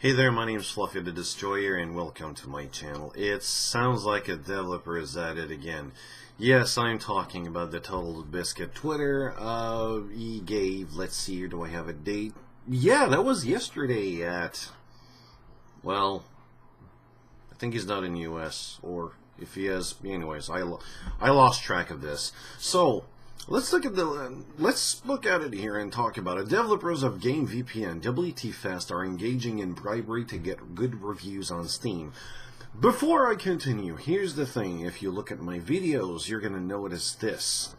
Hey there, my name's Fluffy the Destroyer, and welcome to my channel. It sounds like a developer is at it again. Yes, I'm talking about the Total Biscuit Twitter. He gave, let's see here, do I have a date? Yeah, that was yesterday at, well, I think he's not in the US, or if he is, anyways, I lost track of this. So, let's look at it here and talk about it. Developers of Game VPN WTfast are engaging in bribery to get good reviews on Steam. Before I continue, here's the thing. If you look at my videos, you're going to notice this.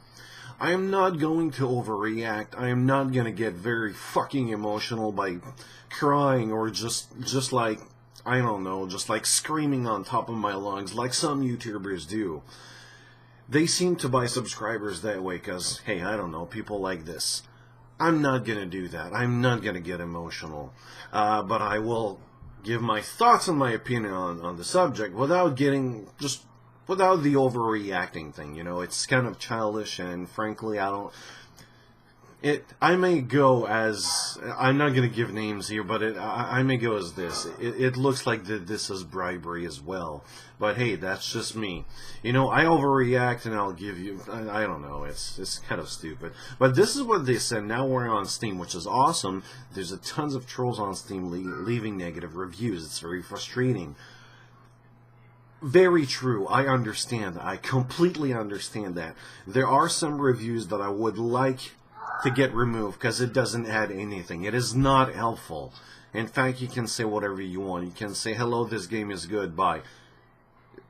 I am not going to overreact. I am not going to get very fucking emotional by crying or just like, I don't know, just like screaming on top of my lungs like some YouTubers do. They seem to buy subscribers that way because, hey, I don't know, people like this. I'm not going to do that. I'm not going to get emotional. But I will give my thoughts and my opinion on the subject without without the overreacting thing. You know, it's kind of childish, and frankly, I may go as, I'm not going to give names here, but I may go as this. It looks like this is bribery as well. But hey, that's just me. You know, I overreact and I'll give you, I don't know, it's kind of stupid. But this is what they said. Now we're on Steam, which is awesome. There's a tons of trolls on Steam leaving negative reviews. It's very frustrating. Very true. I understand. I completely understand that. There are some reviews that I would like to get removed because it doesn't add anything. It is not helpful. In fact, you can say whatever you want. You can say, hello, this game is good, bye.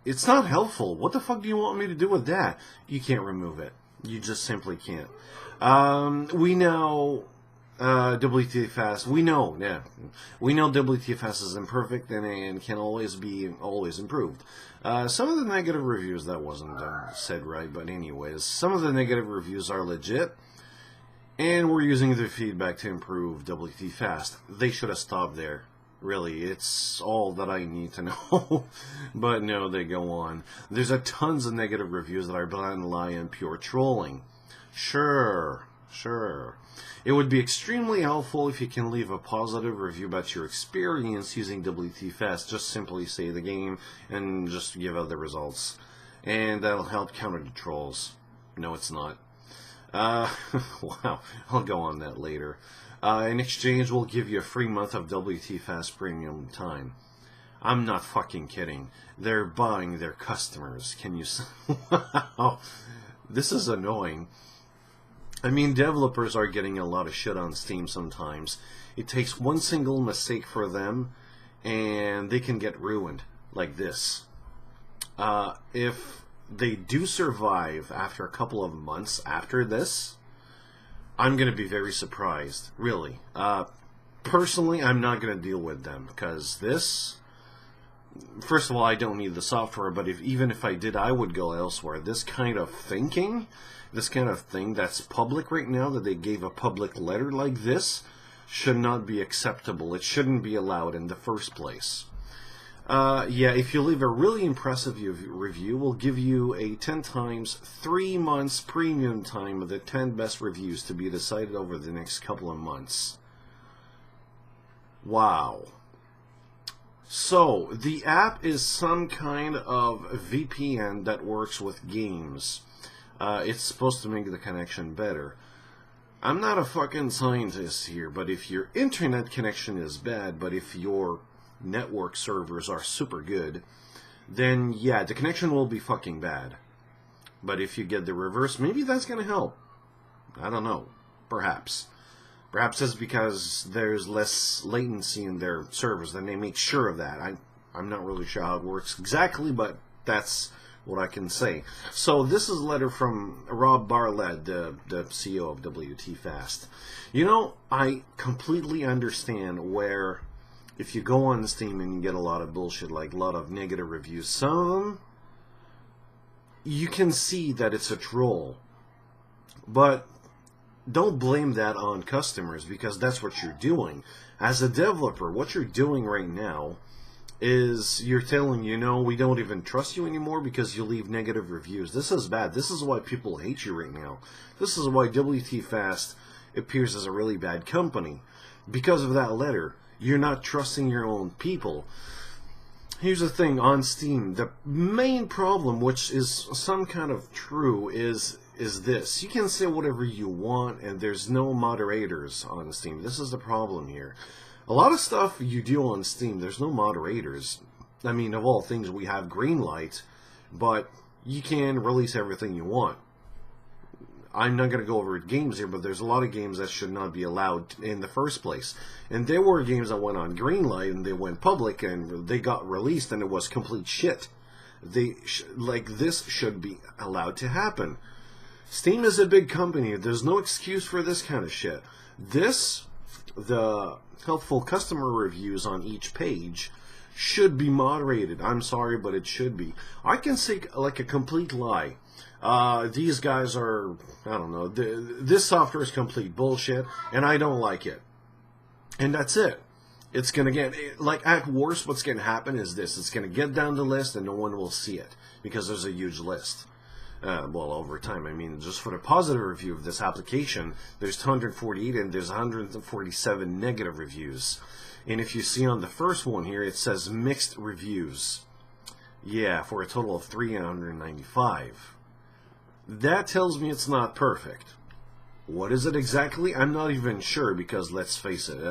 It's not helpful. What the fuck do you want me to do with that? You can't remove it. You just simply can't. We know WTfast. We know WTfast is imperfect and can always be improved. Some of the negative reviews, that wasn't said right, but anyways, some of the negative reviews are legit. And we're using their feedback to improve WTfast. They should have stopped there. Really, it's all that I need to know. But no, they go on. There's a tons of negative reviews that are blatant lie and pure trolling. Sure. It would be extremely helpful if you can leave a positive review about your experience using WTfast. Just simply say the game and just give out the results. And that'll help counter the trolls. No, it's not. Wow, I'll go on that later. In exchange, we'll give you a free month of WTfast premium time. I'm not fucking kidding. They're buying their customers. Can you see? Wow, this is annoying. I mean, developers are getting a lot of shit on Steam sometimes. It takes one single mistake for them, and they can get ruined like this. If they do survive after a couple of months after this, I'm going to be very surprised, really. Personally, I'm not going to deal with them, because this, first of all, I don't need the software, but even if I did, I would go elsewhere. This kind of thinking, this kind of thing that's public right now, that they gave a public letter like this, should not be acceptable. It shouldn't be allowed in the first place. Yeah, if you leave a really impressive review, we'll give you a 10 times 3 months premium time of the 10 best reviews to be decided over the next couple of months. Wow. So, the app is some kind of VPN that works with games. It's supposed to make the connection better. I'm not a fucking scientist here, but if your internet connection is bad, but if your network servers are super good, then yeah, the connection will be fucking bad. But if you get the reverse, maybe that's gonna help. I don't know. Perhaps it's because there's less latency in their servers, and they make sure of that. I'm not really sure how it works exactly, but that's what I can say. So this is a letter from Rob Bartlett, the CEO of WTfast. You know, I completely understand where, if you go on Steam and you get a lot of bullshit, like a lot of negative reviews, some of them, you can see that it's a troll. But don't blame that on customers, because that's what you're doing. As a developer, what you're doing right now is you're telling, you know, we don't even trust you anymore because you leave negative reviews. This is bad. This is why people hate you right now. This is why WTfast appears as a really bad company. Because of that letter. You're not trusting your own people. Here's the thing on Steam. The main problem, which is some kind of true, is this. You can say whatever you want, and there's no moderators on Steam. This is the problem here. A lot of stuff you do on Steam, there's no moderators. I mean, of all things, we have green light, but you can release everything you want. I'm not going to go over games here, but there's a lot of games that should not be allowed in the first place. And there were games that went on green light and they went public and they got released and it was complete shit. Like this should be allowed to happen. Steam is a big company. There's no excuse for this kind of shit. The helpful customer reviews on each page should be moderated. I'm sorry, but it should be. I can say like a complete lie. These guys are, I don't know, this software is complete bullshit, and I don't like it. And that's it. It's going to get, like, at worst, what's going to happen is this. It's going to get down the list, and no one will see it, because there's a huge list. Well, over time, I mean, just for the positive review of this application, there's 248, and there's 147 negative reviews. And if you see on the first one here, it says mixed reviews. Yeah, for a total of 395. That tells me it's not perfect. What is it exactly? I'm not even sure, because let's face it,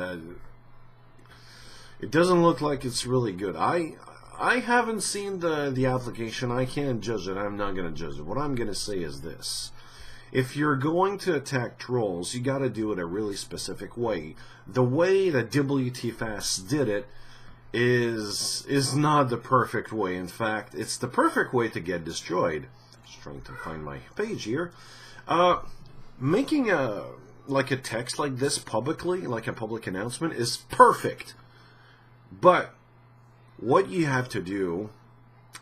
it doesn't look like it's really good. I haven't seen the application. I can't judge it. I'm not going to judge it. What I'm going to say is this. If you're going to attack trolls, you got to do it a really specific way. The way that WTfast did it is not the perfect way. In fact, it's the perfect way to get destroyed. Trying to find my page here. Making a text like this publicly, like a public announcement, is perfect. But what you have to do,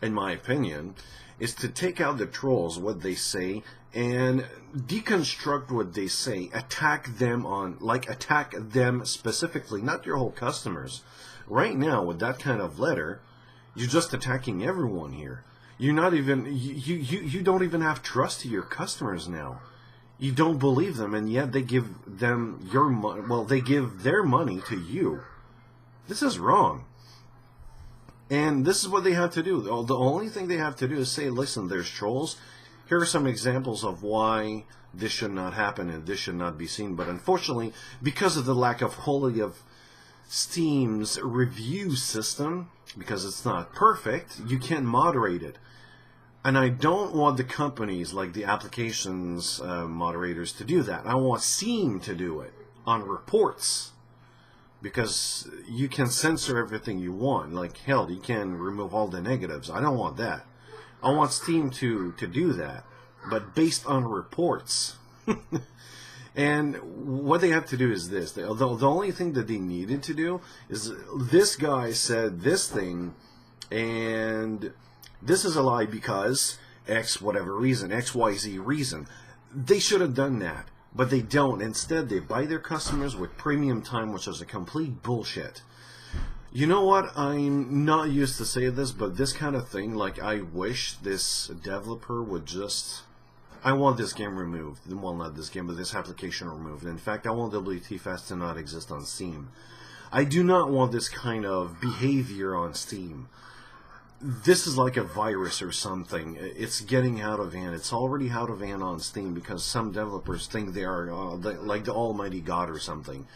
in my opinion, is to take out the trolls, what they say, and deconstruct what they say. Attack them specifically, not your whole customers. Right now, with that kind of letter, you're just attacking everyone here. You're not even, you don't even have trust to your customers now. You don't believe them, and yet they give them your money. Well, they give their money to you. This is wrong. And this is what they have to do. The only thing they have to do is say, listen, there's trolls. Here are some examples of why this should not happen and this should not be seen. But unfortunately, because of the lack of quality of Steam's review system, because it's not perfect, you can't moderate it. And I don't want the companies, like the applications moderators, to do that. I want Steam to do it on reports. Because you can censor everything you want. Like, hell, you can remove all the negatives. I don't want that. I want Steam to do that. But based on reports. And what they have to do is this. The only thing that they needed to do is, this guy said this thing, and this is a lie because X whatever reason, XYZ reason. They should have done that, but they don't. Instead, they buy their customers with premium time, which is a complete bullshit. You know what? I'm not used to say this, but this kind of thing, like, I wish this developer would just... I want this game removed. Well, not this game, but this application removed. In fact, I want WTfast to not exist on Steam. I do not want this kind of behavior on Steam. This is like a virus or something. It's getting out of hand. It's already out of hand on Steam because some developers think they are like the almighty God or something.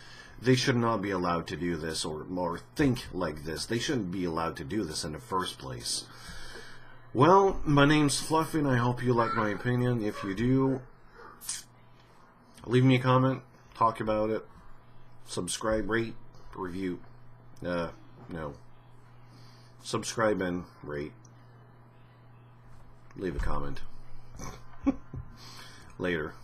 They should not be allowed to do this or think like this. They shouldn't be allowed to do this in the first place. Well, my name's Fluffy, and I hope you like my opinion. If you do, leave me a comment, talk about it, subscribe, rate, review. No. Subscribe and rate. Leave a comment. Later.